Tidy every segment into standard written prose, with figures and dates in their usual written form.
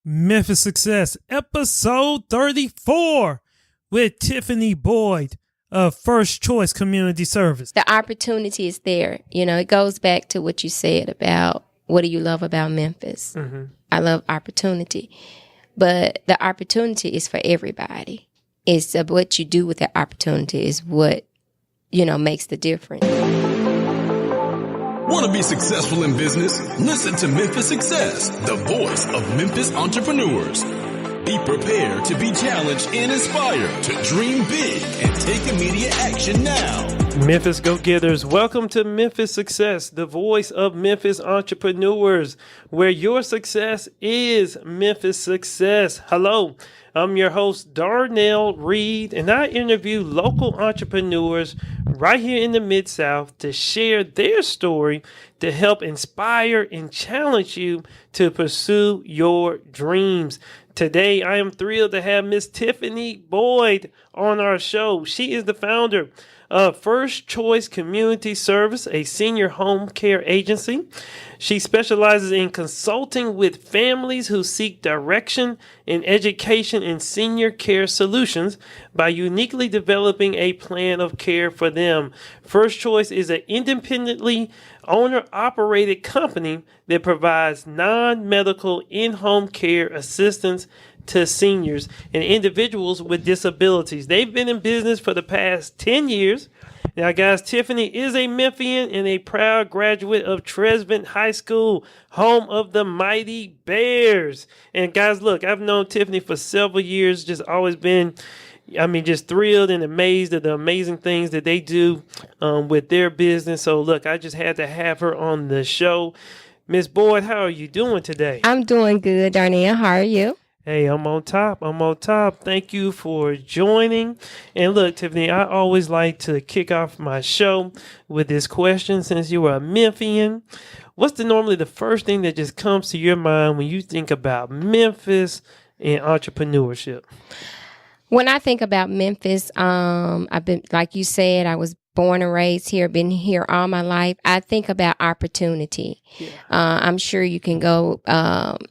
Memphis Success, episode 34 with Tiffany Boyd of First Choice Community Service. The opportunity is there. You know, it goes back to what you said about what do you love about Memphis? Mm-hmm. I love opportunity. But the opportunity is for everybody. It's what you do with that opportunity is what, makes the difference. Want to be successful in business? Listen to Memphis Success, the voice of Memphis entrepreneurs. Be prepared to be challenged and inspired to dream big and take immediate action now. Memphis Go-Getters, welcome to Memphis Success, the voice of Memphis entrepreneurs, where your success is Memphis Success. Hello, I'm your host, Darnell Reed, and I interview local entrepreneurs right here in the Mid-South to share their story to help inspire and challenge you to pursue your dreams. Today, I am thrilled to have Miss Tiffany Boyd on our show. She is the founder of First Choice Community Service, a senior home care agency. She specializes in consulting with families who seek direction in education and senior care solutions by uniquely developing a plan of care for them. First Choice is an independently owner-operated company that provides non-medical in-home care assistance to seniors and individuals with disabilities. They've been in business for the past 10 years. Now, guys, Tiffany is a Memphian and a proud graduate of Tresvant High School, home of the Mighty Bears. And guys, look, I've known Tiffany for several years, just always been, just thrilled and amazed at the amazing things that they do with their business. So, look, I just had to have her on the show. Miss Boyd, how are you doing today? I'm doing good, Darnell. How are you? Hey, I'm on top. Thank you for joining. And look, Tiffany, I always like to kick off my show with this question. Since you are a Memphian, what's normally the first thing that just comes to your mind when you think about Memphis and entrepreneurship? When I think about Memphis, I've been, like you said, I was born and raised here, been here all my life. I think about opportunity. Yeah. I'm sure you can go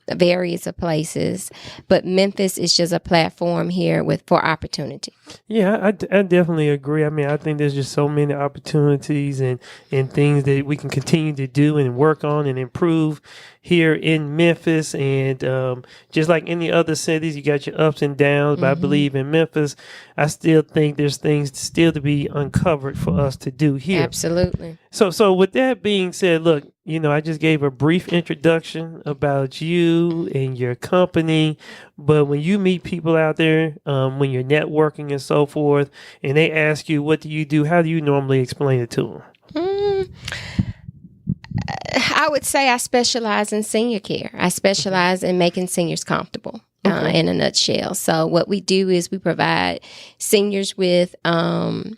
various places, but Memphis is just a platform here for opportunity. Yeah, I definitely agree. I think there's just so many opportunities and things that we can continue to do and work on and improve here in Memphis. And just like any other cities, you got your ups and downs. But I believe in Memphis, I still think there's things still to be uncovered for us to do here. Absolutely. So with that being said, look, I just gave a brief introduction about you and your company, but when you meet people out there, when you're networking and so forth, and they ask you, what do you do? How do you normally explain it to them? I would say I specialize in senior care. I specialize in making seniors comfortable. In a nutshell. So what we do is we provide seniors with home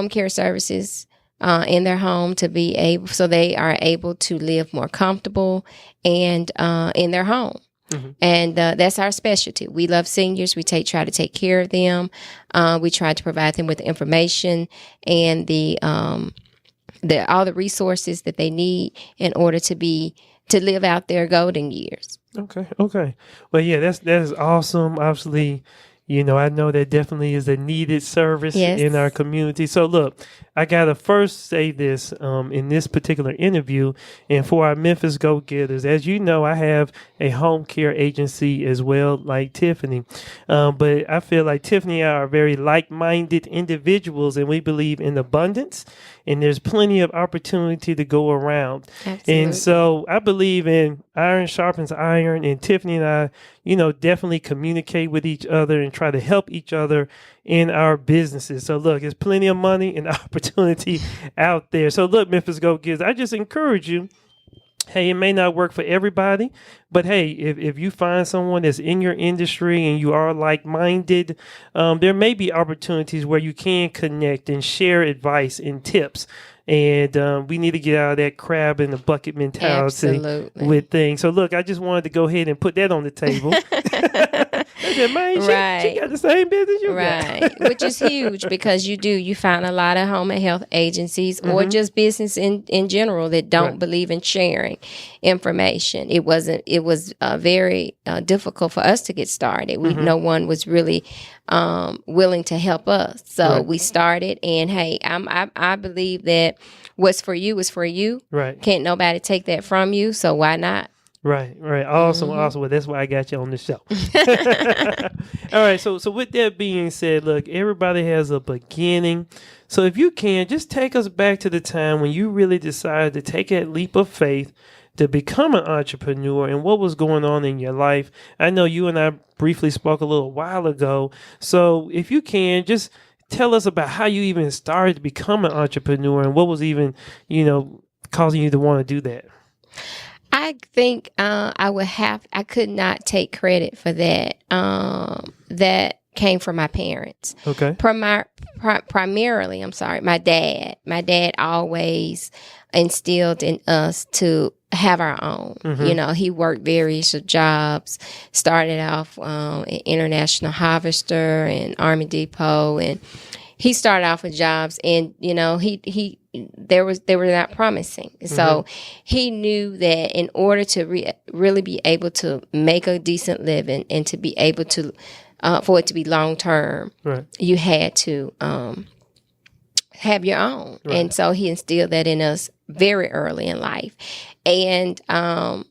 care services in their home so they are able to live more comfortable and in their home. Mm-hmm. And that's our specialty. We love seniors. We try to take care of them. We try to provide them with the information and all the resources that they need in order to live out their golden years. Okay. Well, yeah, that is awesome. Obviously, I know that definitely is a needed service in our community. So look, I got to first say this in this particular interview, and for our Memphis Go-Getters, as you know, I have a home care agency as well, like Tiffany. But I feel like Tiffany and I are very like-minded individuals, and we believe in abundance, and there's plenty of opportunity to go around. Absolutely. And so I believe in iron sharpens iron, and Tiffany and I, definitely communicate with each other and try to help each other in our businesses. So look, there's plenty of money and opportunity out there. So look, Memphis Go-Getters, I just encourage you, hey, it may not work for everybody, but hey, if you find someone that's in your industry and you are like-minded, there may be opportunities where you can connect and share advice and tips. And we need to get out of that crab in the bucket mentality with things. So look, I just wanted to go ahead and put that on the table. said, man, she got the same business you got. Which is huge because you find a lot of home and health agencies or just business in general that don't believe in sharing information. It was very difficult for us to get started. No one was really willing to help us. So we started, and hey, I believe that what's for you is for you. Right. Can't nobody take that from you. So why not? Right. Awesome. Well, that's why I got you on the show. All right. So with that being said, look, everybody has a beginning. So if you can, just take us back to the time when you really decided to take that leap of faith to become an entrepreneur and what was going on in your life. I know you and I briefly spoke a little while ago. So if you can, just tell us about how you even started to become an entrepreneur and what was even, causing you to want to do that. I think I could not take credit for that. That came from my parents. Okay. Primarily, my dad. My dad always instilled in us to have our own. He worked various jobs, started off an International Harvester and Army Depot, and he started off with jobs, and they were not promising. So he knew that in order to really be able to make a decent living and to be able to for it to be long term, you had to have your own. Right. And so he instilled that in us very early in life. And I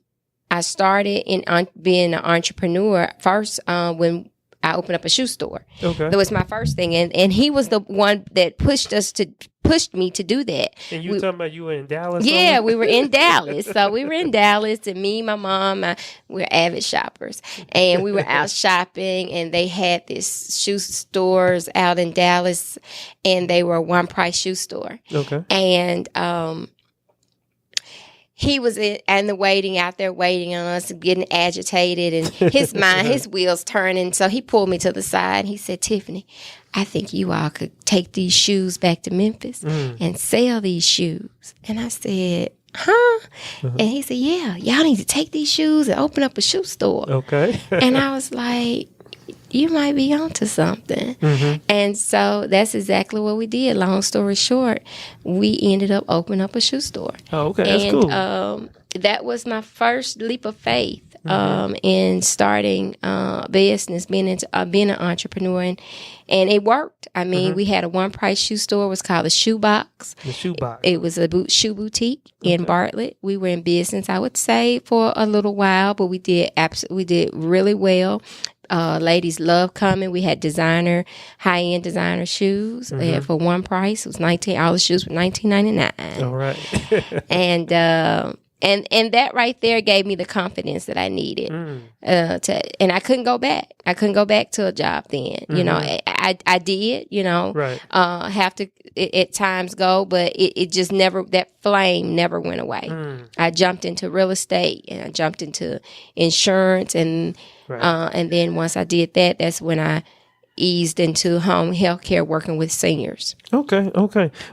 started in being an entrepreneur first when I opened up a shoe store. Okay. That was my first thing. And he was the one that pushed me to do that. And you talking about you were in Dallas? Yeah, we were in Dallas. So we were in Dallas, and me, my mom, we're avid shoppers. And we were out shopping, and they had these shoe stores out in Dallas, and they were a one-price shoe store. Okay. And he was out there waiting on us, getting agitated, and his wheels turning. So he pulled me to the side, and he said, "Tiffany, I think you all could take these shoes back to Memphis and sell these shoes." And I said, "Huh?" And he said, "Yeah, y'all need to take these shoes and open up a shoe store." Okay. And I was like, "You might be onto something." And so that's exactly what we did. Long story short, we ended up opening up a shoe store. Oh, okay. That's cool. That was my first leap of faith in starting business, being an entrepreneur, and it worked. I mean, we had a one-price shoe store. It was called the Shoe Box. The Shoe Box. It was a shoe boutique in Bartlett. We were in business, I would say, for a little while, but we did really well. Ladies loved coming. We had high-end designer shoes. They had for one price. It was all the shoes were $19.99. All right. And that right there gave me the confidence that I needed. And I couldn't go back. I couldn't go back to a job then. I did, have to at times go, but it just never, that flame never went away. I jumped into real estate, and I jumped into insurance, and then once I did that, that's when I eased into home health care, working with seniors. Okay.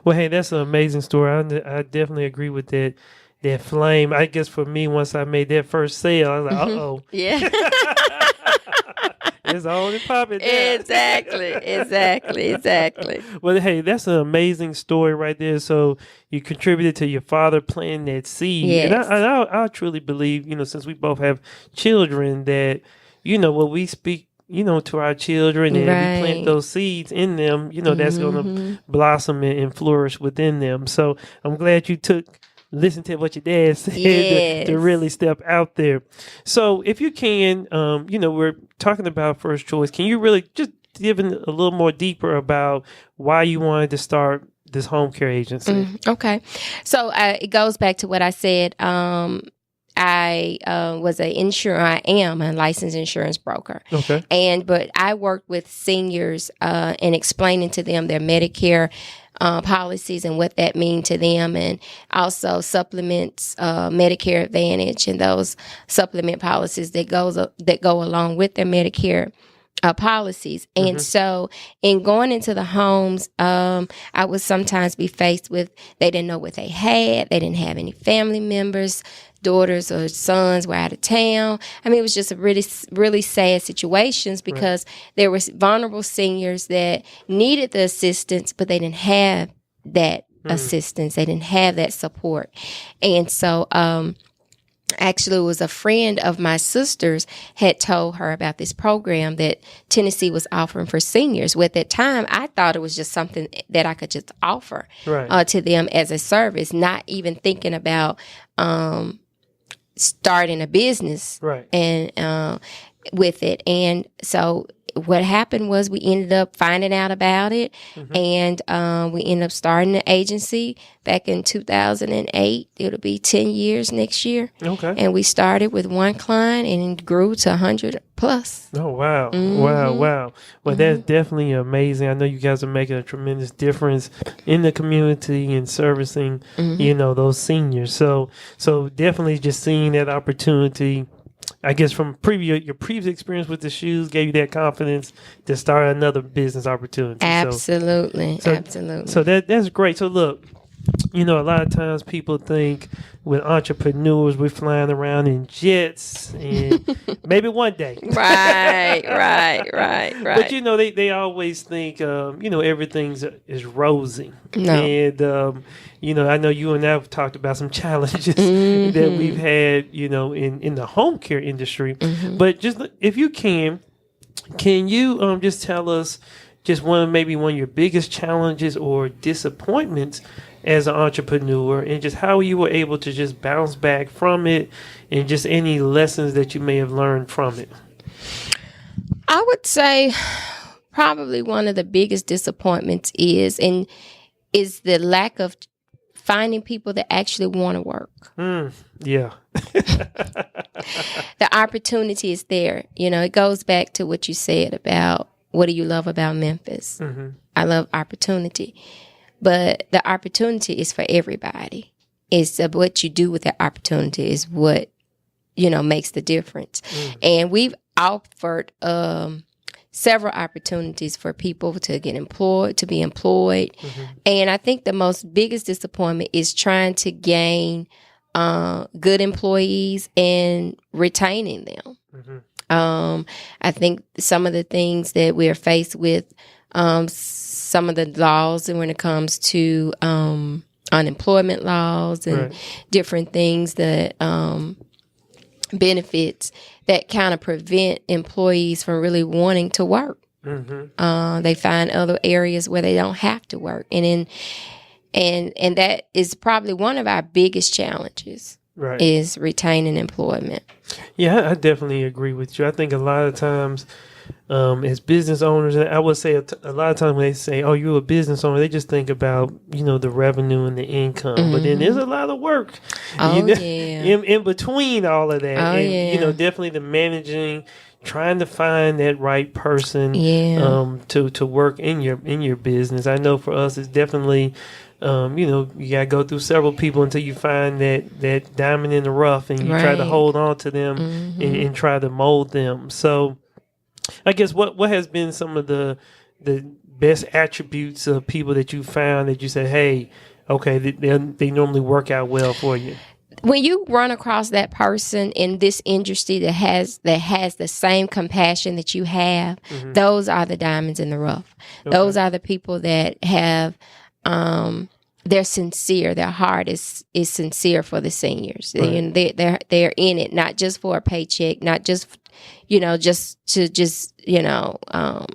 Well, hey, that's an amazing story. I definitely agree with that. That flame, I guess for me, once I made that first sale, I was like, uh-oh. Yeah. It's on and popping. Exactly. Well, hey, that's an amazing story right there. So you contributed to your father planting that seed. Yes. And I truly believe, since we both have children, that, what we speak, to our children, and we plant those seeds in them, that's going to blossom and flourish within them. So I'm glad you listen to what your dad said to really step out there. So if you can, we're talking about First Choice. Can you really just give a little more deeper about why you wanted to start this home care agency? Okay. So it goes back to what I said. I am a licensed insurance broker. Okay. But I worked with seniors and explaining to them their Medicare policies and what that means to them, and also supplements, Medicare Advantage, and those supplement policies that go along with their Medicare policies. And so in going into the homes, I would sometimes be faced with, they didn't know what they had. They didn't have any family members daughters or sons were out of town. I mean, it was just a really, really sad situations because there was vulnerable seniors that needed the assistance, but they didn't have that assistance. They didn't have that support. And so, actually, it was a friend of my sister's had told her about this program that Tennessee was offering for seniors. Well, at that time, I thought it was just something that I could just offer to them as a service, not even thinking about starting a business and with it. And so what happened was we ended up finding out about it, and we ended up starting an agency back in 2008. It'll be 10 years next year. Okay. And we started with one client and grew to 100 plus. Oh, wow. Wow. Well, that's definitely amazing. I know you guys are making a tremendous difference in the community and servicing, those seniors. So definitely just seeing that opportunity, I guess from your previous experience with the shoes gave you that confidence to start another business opportunity. Absolutely. So that's great. So look, a lot of times people think with entrepreneurs, we're flying around in jets and maybe one day. Right. But, they always think, everything is rosy. No. And, I know you and I have talked about some challenges that we've had, in the home care industry. But just if you can you just tell us just one of your biggest challenges or disappointments as an entrepreneur, and just how you were able to just bounce back from it, and just any lessons that you may have learned from it? I would say probably one of the biggest disappointments is the lack of finding people that actually want to work. Yeah. The opportunity is there. It goes back to what you said about what do you love about Memphis? I love opportunity. But the opportunity is for everybody. It's what you do with the opportunity is what, makes the difference. And we've offered several opportunities for people to be employed. And I think the biggest disappointment is trying to gain good employees and retaining them. I think some of the things that we're faced with, some of the laws, and when it comes to unemployment laws and different things that benefits that kind of prevent employees from really wanting to work. They find other areas where they don't have to work, and that is probably one of our biggest challenges. Is retaining employment. Yeah, I definitely agree with you. I think a lot of times, as business owners, and I would say a lot of times when they say, "Oh, you're a business owner," they just think about the revenue and the income. But then there's a lot of work, in between all of that, definitely the managing, trying to find that right person, to work in your business. I know for us, it's definitely. You gotta go through several people until you find that diamond in the rough, and you try to hold on to them and try to mold them. So, I guess what has been some of the best attributes of people that you found that you said, hey, okay, they normally work out well for you? When you run across that person in this industry that has the same compassion that you have, those are the diamonds in the rough. Those are the people that have. They're sincere. Their heart is sincere for the seniors. They're in it not just for a paycheck, not just just to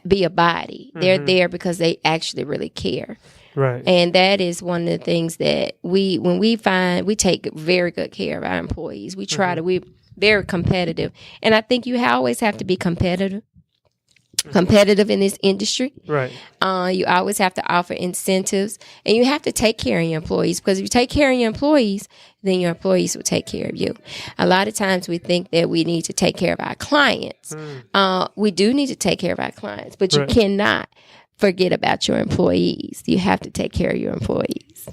be a body. They're there because they actually really care. Right. And that is one of the things that we take very good care of our employees. We're very competitive, and I think you always have to be competitive in this industry. Right. You always have to offer incentives, and you have to take care of your employees, because if you take care of your employees, then your employees will take care of you. A lot of times we think that we need to take care of our clients. We do need to take care of our clients, but you cannot forget about your employees. You have to take care of your employees.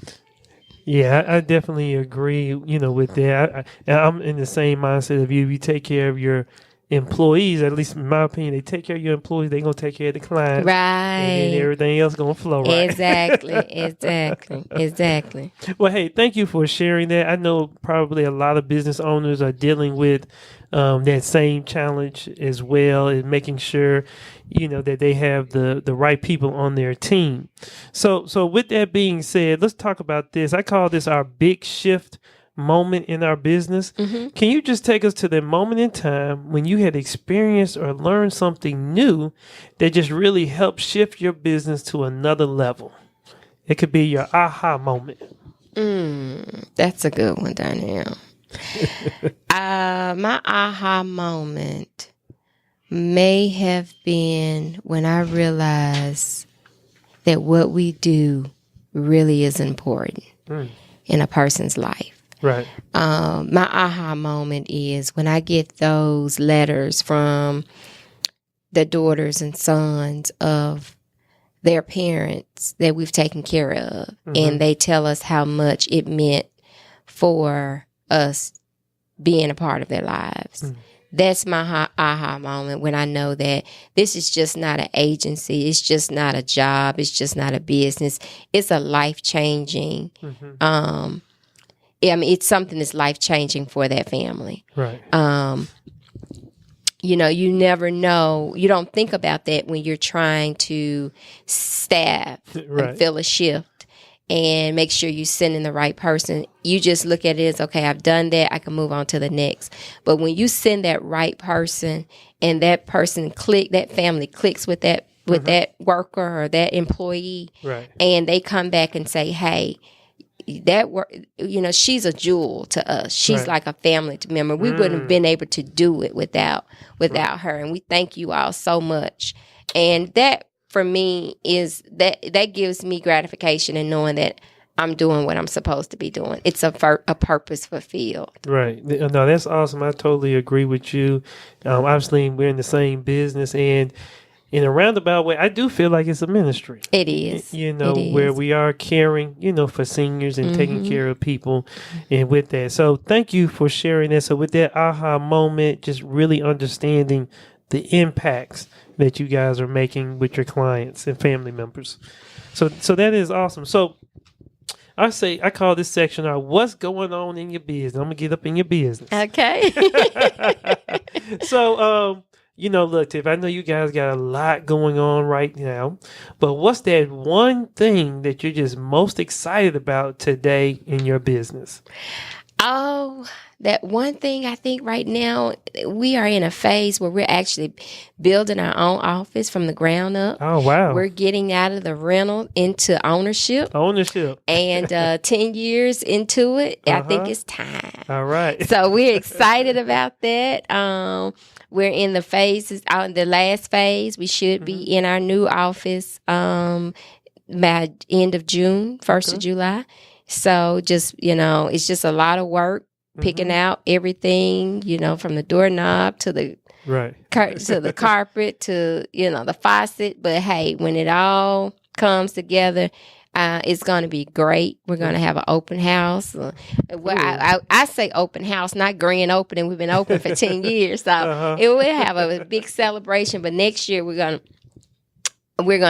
Yeah, I definitely agree, with that. I'm in the same mindset of you. You take care of your employees, at least in my opinion, they take care of your employees, they're going to take care of the clients. Right. And then everything else going to flow right. Exactly. Well, hey, thank you for sharing that. I know probably a lot of business owners are dealing with that same challenge as well, and making sure, that they have the right people on their team. So with that being said, let's talk about this. I call this our big shift moment in our business. Mm-hmm. Can you just take us to the moment in time when you had experienced or learned something new that just really helped shift your business to another level? It could be your aha moment. That's a good one, Danielle. My aha moment may have been when I realized that what we do really is important in a person's life. Right. My aha moment is when I get those letters from the daughters and sons of their parents that we've taken care of, and they tell us how much it meant for us being a part of their lives. That's my aha moment, when I know that this is just not an agency. It's just not a job. It's just not a business. It's a life-changing, it's something that's life-changing for that family. Right. You never know. You don't think about that when you're trying to staff and fill a shift and make sure you send in the right person. You just look at it as, okay, I've done that. I can move on to the next. But when you send that right person and that person that family clicks with that worker or that employee, and they come back and say, hey, that work, she's a jewel to us. She's like a family member. We wouldn't have been able to do it without her. And we thank you all so much. And that, for me, is that gives me gratification in knowing that I'm doing what I'm supposed to be doing. It's a purpose fulfilled. Right. No, that's awesome. I totally agree with you. Obviously, we're in the same business, and in a roundabout way, I do feel like it's a ministry. It is. Where we are caring, for seniors and taking care of people, and with that. So thank you for sharing that. So with that aha moment, just really understanding the impacts that you guys are making with your clients and family members. So that is awesome. So I call this section our what's going on in your business. I'm going to get up in your business. Okay. So, look, Tiff, I know you guys got a lot going on right now, but what's that one thing that you're just most excited about today in your business? Oh, that one thing, I think right now we are in a phase where we're actually building our own office from the ground up. Oh, wow. We're getting out of the rental into ownership. And 10 years into it, I think it's time. All right. So we're excited about that. We're in the phases, the last phase. We should be in our new office by end of June, 1st of July. So just, it's just a lot of work picking out everything, from the doorknob to the to the carpet to, the faucet. But hey, when it all comes together, it's going to be great. We're going to have an open house. I say open house, not grand opening. We've been open for 10 years. So it will have a big celebration. But next year we're going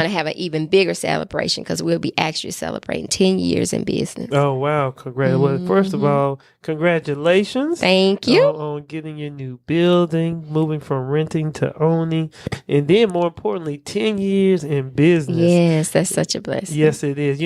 to have an even bigger celebration because we'll be actually celebrating 10 years in business. Oh, wow. Congrats. Well, first of all, congratulations. Thank you. On getting your new building, moving from renting to owning, and then more importantly, 10 years in business. Yes, that's such a blessing. Yes, it is.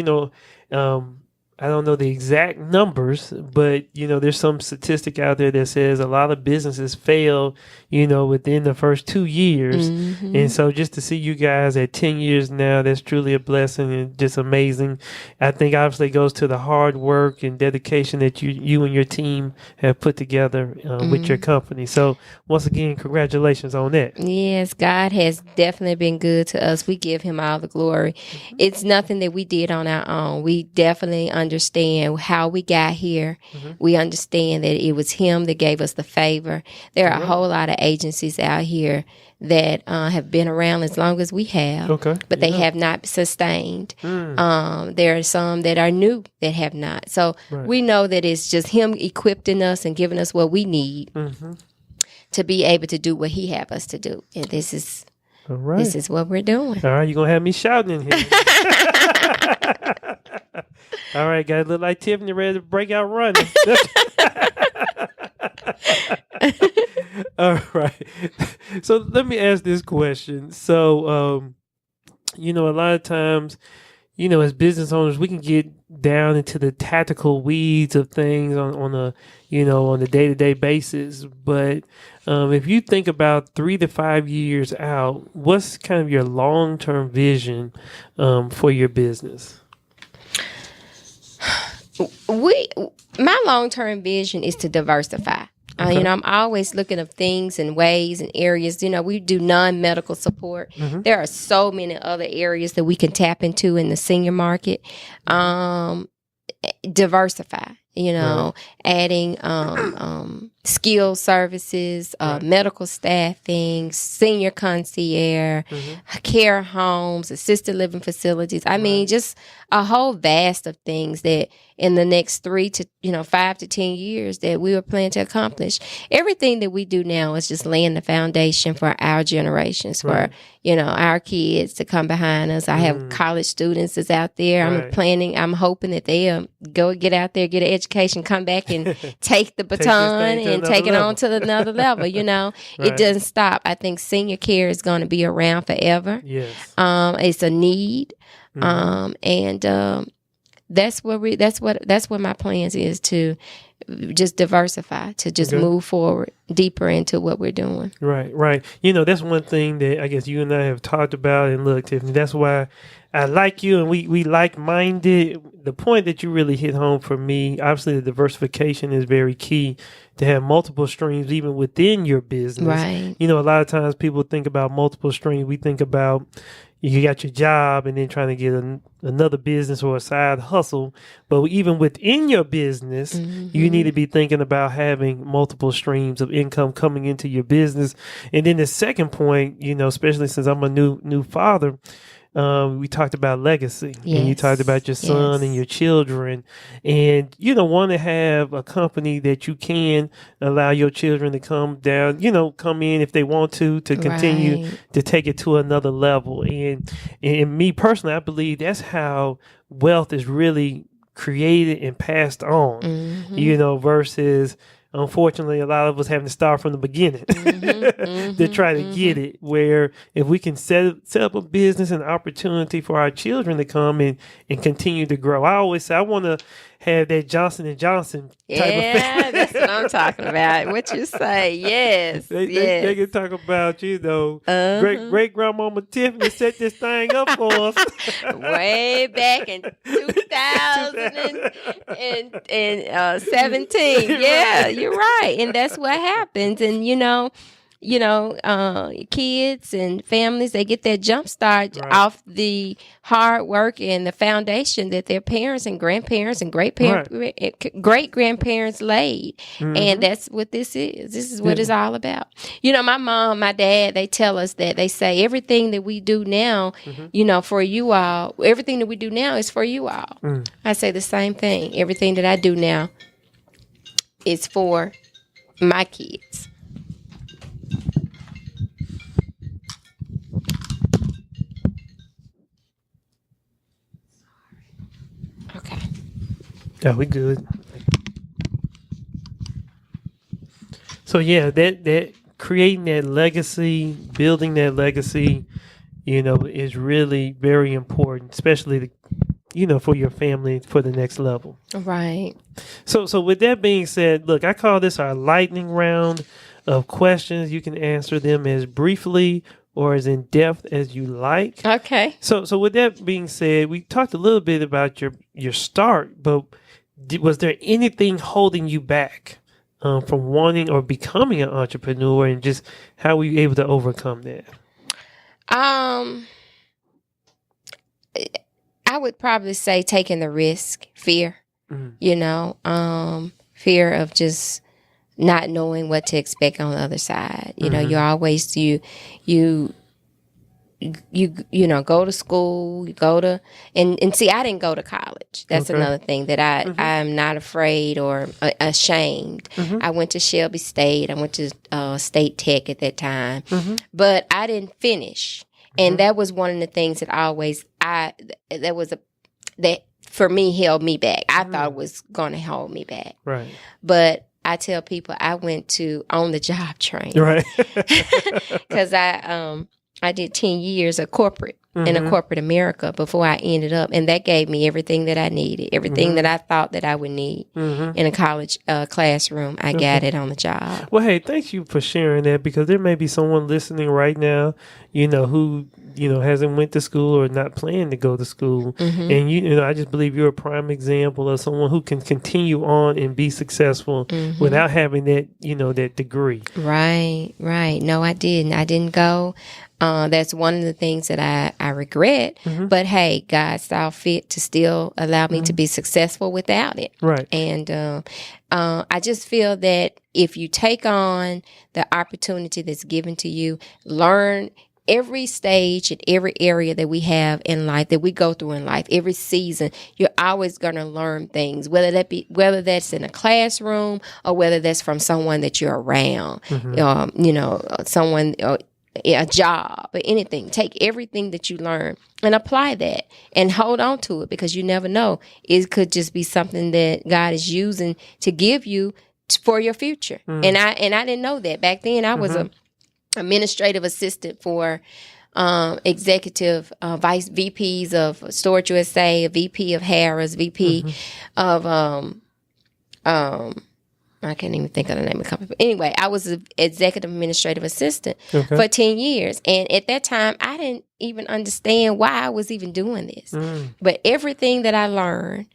I don't know the exact numbers, but, there's some statistic out there that says a lot of businesses fail, within the first 2 years. And so just to see you guys at 10 years now, that's truly a blessing and just amazing. I think obviously it goes to the hard work and dedication that you and your team have put together with your company. So once again, congratulations on that. Yes, God has definitely been good to us. We give him all the glory. It's nothing that we did on our own. We definitely understand how we got here. We understand that it was him that gave us the favor. There are a whole lot of agencies out here that have been around as long as we have, but they have not sustained. There are some that are new that have not. So we know that it's just him equipping us and giving us what we need to be able to do what he have us to do. And this is All right. This is what we're doing. All right, you're going to have me shouting in here. All right, guys, look like Tiffany ready to break out running. All right. So let me ask this question. So, a lot of times, as business owners, we can get down into the tactical weeds of things on a day-to-day basis. But if you think about 3 to 5 years out, what's kind of your long-term vision for your business? My long-term vision is to diversify. Okay. I'm always looking at things and ways and areas. We do non-medical support. Mm-hmm. There are so many other areas that we can tap into in the senior market. Diversify, Right. adding skill services, Right. medical staffing, senior concierge, care homes, assisted living facilities. I mean, just a whole vast of things that in the next 3 to 5 to 10 years that we were planning to accomplish. Everything that we do now is just laying the foundation for our generations, for our kids to come behind us. I have college students that's out there. Right. I'm hoping that they'll go get out there, get an education, come back and take the baton and take it on to another level. It doesn't stop. I think senior care is going to be around forever. Yes. It's a need. And that's what my plans is, to just diversify, to just move forward deeper into what we're doing. Right. That's one thing that I guess you and I have talked about. And look, Tiffany, that's why I like you, and we like-minded. The point that you really hit home for me, obviously the diversification is very key, to have multiple streams even within your business. Right. A lot of times people think about multiple streams. We think about you got your job and then trying to get another business or a side hustle. But even within your business, you need to be thinking about having multiple streams of income coming into your business. And then the second point, especially since I'm a new father, we talked about legacy, and you talked about your son and your children, and want to have a company that you can allow your children to come down, come in if they want to continue to take it to another level. And me personally, I believe that's how wealth is really created and passed on, versus, unfortunately, a lot of us having to start from the beginning to try to get it. Where if we can set up a business and opportunity for our children to come and continue to grow. I always say I want to have that Johnson & Johnson type of family. That's what I'm talking about. What you say. Yes. They can talk about, great grandmama Tiffany set this thing up for us. Way back in 2017. Yeah, you're right. And that's what happens. And, kids and families, they get that jump start off the hard work and the foundation that their parents and grandparents and great grandparents laid. And that's what this is. This is what it's all about. My mom, my dad, they tell us that, they say everything that we do now, for you all, everything that we do now is for you all. I say the same thing. Everything that I do now is for my kids. Okay. Yeah, we good. So that creating that legacy, building that legacy, is really very important, especially for your family for the next level. Right. So with that being said, look, I call this our lightning round of questions. You can answer them as briefly or as in depth as you like. Okay. So with that being said, we talked a little bit about your start, but was there anything holding you back from wanting or becoming an entrepreneur, and just how were you able to overcome that? I would probably say taking the risk, fear, fear of just not knowing what to expect on the other side. You always, you know, go to school, you go to, and see, I didn't go to college. That's another thing that I'm not afraid or ashamed. I went to Shelby State. I went to State Tech at that time, but I didn't finish. And that was one of the things that that for me held me back. I thought it was going to hold me back. Right. But I tell people I went to on the job training. Right. Because I did 10 years of corporate in a corporate America before I ended up. And that gave me everything that I needed, everything that I thought that I would need in a college classroom. I got it on the job. Well, hey, thank you for sharing that, because there may be someone listening right now, you know, who, you know, hasn't went to school or not planning to go to school. And, you know, I just believe you're a prime example of someone who can continue on and be successful without having that, you know, that degree. Right. No, I didn't. I didn't go. That's one of the things that I regret. But hey, God saw fit to still allow me to be successful without it. Right. And I just feel that if you take on the opportunity that's given to you, learn every stage and every area that we have in life, that we go through in life, every season, you're always going to learn things, whether that's in a classroom or whether that's from someone that you're around, you know, someone, a job or anything. Take everything that you learn and apply that and hold on to it, because you never know. It could just be something that God is using to give you for your future. And I didn't know that. Back then I was a administrative assistant for executive vice VPs of Storage USA, a VP of Harris, VP of I can't even think of the name of the company. But anyway, I was an executive administrative assistant for 10 years. And at that time, I didn't even understand why I was even doing this. But everything that I learned,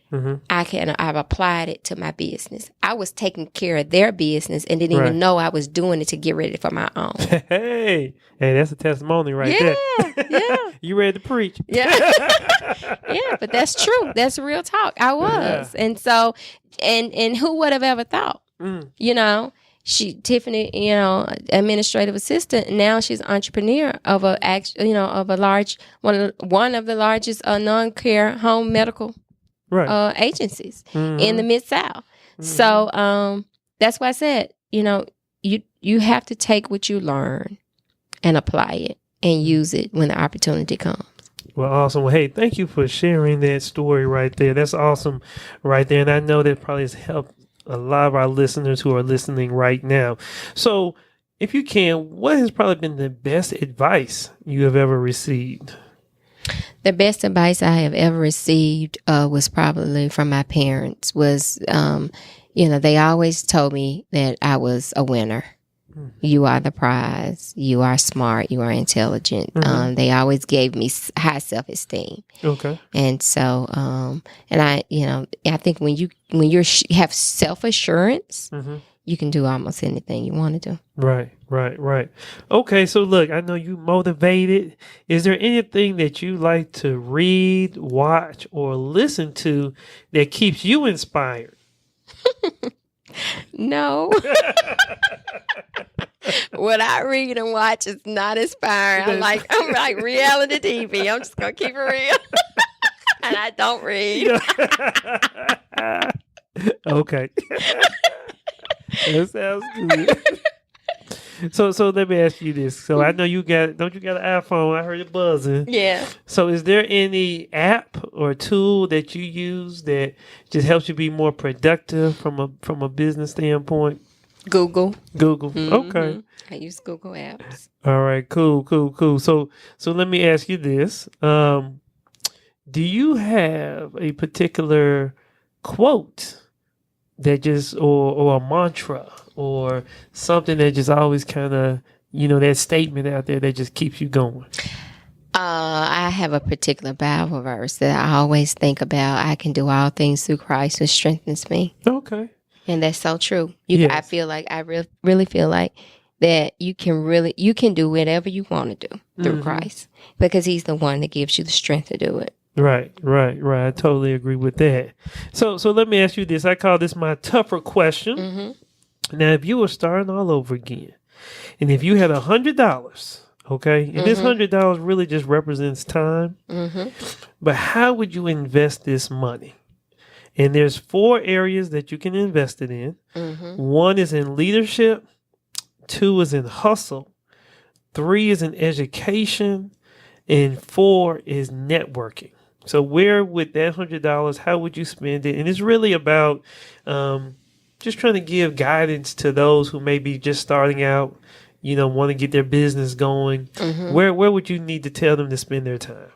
I've applied it to my business. I was taking care of their business and didn't even know I was doing it to get ready for my own. Hey, that's a testimony right there. Yeah. You ready to preach? Yeah. Yeah, but that's true. That's real talk. I was. And so, and who would have ever thought? You know, Tiffany, you know, administrative assistant. Now she's an entrepreneur of one of the largest non-care home medical agencies in the Mid-South. So that's why I said, you know, you have to take what you learn and apply it and use it when the opportunity comes. Well, awesome. Well, hey, thank you for sharing that story right there. That's awesome right there. And I know that probably has helped a lot of our listeners who are listening right now. So if you can, what has probably been the best advice you have ever received? The best advice I have ever received was probably from my parents. You know, they always told me that I was a winner. You are the prize. You are smart. You are intelligent. They always gave me high self-esteem. Okay. And so, and I think when you have self-assurance, you can do almost anything you want to do. Right. Okay. So look, I know you motivated. Is there anything that you like to read, watch, or listen to that keeps you inspired? No. What I read and watch is not inspiring. I'm like reality TV. I'm just gonna keep it real. And I don't read. Okay. That sounds good. So let me ask you this. So I know don't you got an iPhone? I heard it buzzing. Yeah. So is there any app or tool that you use that just helps you be more productive from a business standpoint? Google. Okay. I use Google apps. All right. Cool. So let me ask you this. Do you have a particular quote that just or a mantra or something that just always kind of, you know, that statement out there that just keeps you going? I have a particular Bible verse that I always think about. I can do all things through Christ who strengthens me. Okay. And that's so true. Yes. I feel like I really feel like that you can do whatever you want to do through Christ, because he's the one that gives you the strength to do it. Right. I totally agree with that. So let me ask you this. I call this my tougher question. Now, if you were starting all over again, and if you had $100 Okay. And this $100 really just represents time. But how would you invest this money? And there's 4 areas that you can invest it in. 1 is in leadership. 2 is in hustle. 3 is in education. And 4 is networking. So where with that $100, how would you spend it? And it's really about just trying to give guidance to those who may be just starting out, want to get their business going. Where would you need to tell them to spend their time?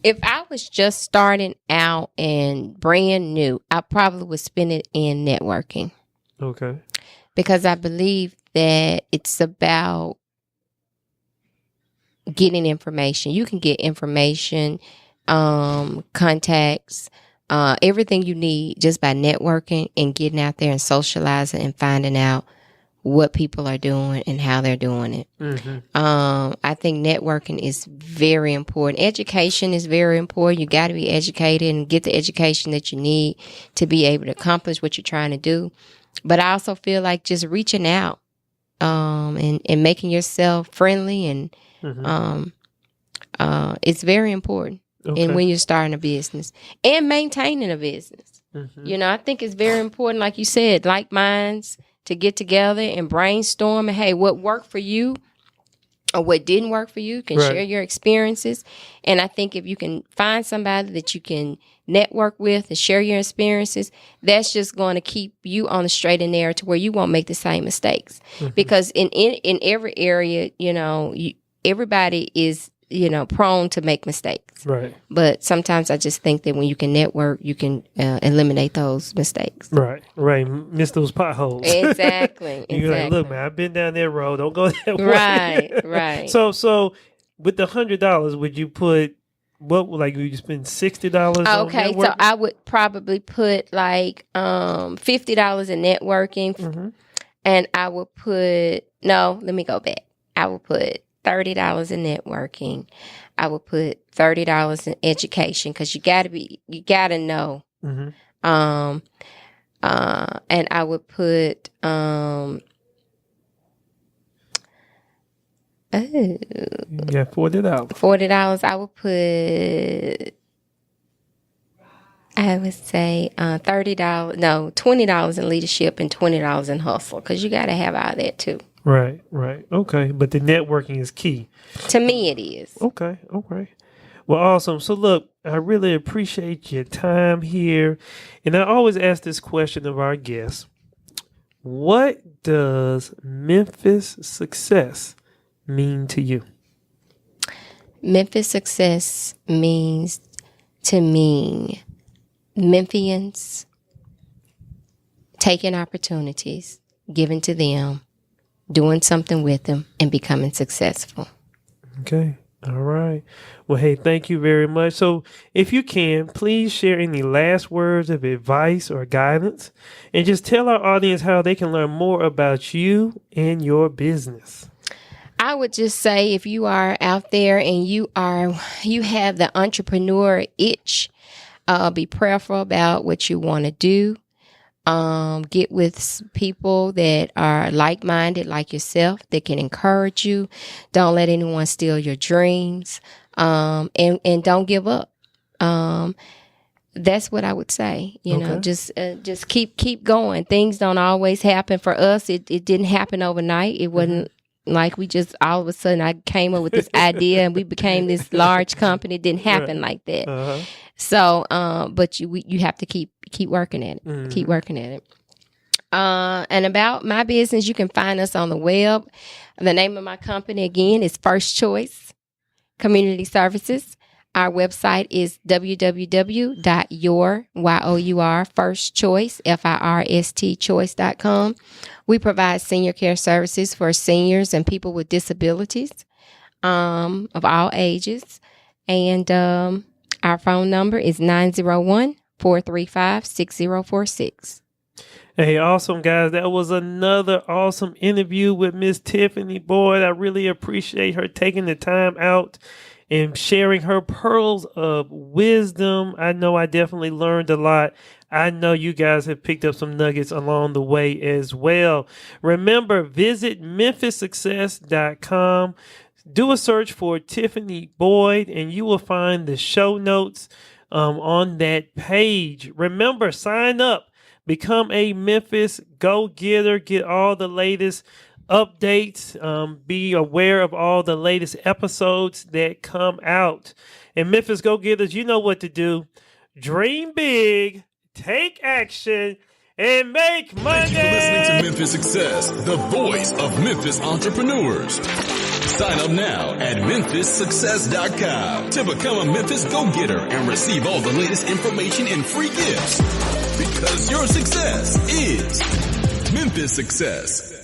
If I was just starting out and brand new, I probably would spend it in networking. Okay. Because I believe that it's about getting information. You can get information, contacts, everything you need just by networking and getting out there and socializing and finding out what people are doing and how they're doing it. I think networking is very important. Education is very important. You got to be educated and get the education that you need to be able to accomplish what you're trying to do. But I also feel like just reaching out and making yourself friendly and it's very important. Okay. And when you're starting a business and maintaining a business, I think it's very important, like you said, like minds to get together and brainstorm and, hey, what worked for you or what didn't work for you, can share your experiences. And I think if you can find somebody that you can network with and share your experiences, that's just going to keep you on the straight and narrow to where you won't make the same mistakes. Because in every area, everybody is, prone to make mistakes. Right. But sometimes I just think that when you can network, you can eliminate those mistakes. Right. Miss those potholes. Exactly. You're like, look, man, I've been down that road. Don't go that way. Right. So with the $100, would you put would you spend $60? Okay, so I would probably put like $50 in networking, and I would let me go back. I would put $30 in networking. I would put $30 in education because you gotta know. And I would put $40. $40. I would say $30. No, $20 in leadership and $20 in hustle because you got to have all that too. Right. Okay, but the networking is key. To me, it is. Okay. Well, awesome. So look, I really appreciate your time here. And I always ask this question of our guests. What does Memphis success mean to you? Memphis success means to me Memphians taking opportunities given to them, doing something with them, and becoming successful. Okay. All right. Well, hey, thank you very much. So if you can, please share any last words of advice or guidance and just tell our audience how they can learn more about you and your business. I would just say if you are out there and you have the entrepreneur itch, be prayerful about what you want to do. Get with people that are like-minded like yourself that can encourage you. Don't let anyone steal your dreams. And don't give up. That's what I would say. Just keep going. Things don't always happen for us. It didn't happen overnight. It wasn't like we just all of a sudden I came up with this idea and we became this large company. It didn't happen like that. So, but you have to keep working at it. Keep working at it. And about my business, you can find us on the web. The name of my company again is First Choice Community Services. Our website is www.firstchoice.com. We provide senior care services for seniors and people with disabilities of all ages. And our phone number is 901-435-6046. Hey, awesome, guys. That was another awesome interview with Miss Tiffany Boyd. I really appreciate her taking the time out and sharing her pearls of wisdom. I know I definitely learned a lot. I know you guys have picked up some nuggets along the way as well. Remember, visit memphissuccess.com. Do a search for Tiffany Boyd, and you will find the show notes on that page. Remember, sign up. Become a Memphis go-getter. Get all the latest updates. Be aware of all the latest episodes that come out. And Memphis go-getters, you know what to do. Dream big, take action, and make money. Thank you for listening to Memphis Success, the voice of Memphis entrepreneurs. Sign up now at memphissuccess.com to become a Memphis go-getter and receive all the latest information and free gifts. Because your success is Memphis Success.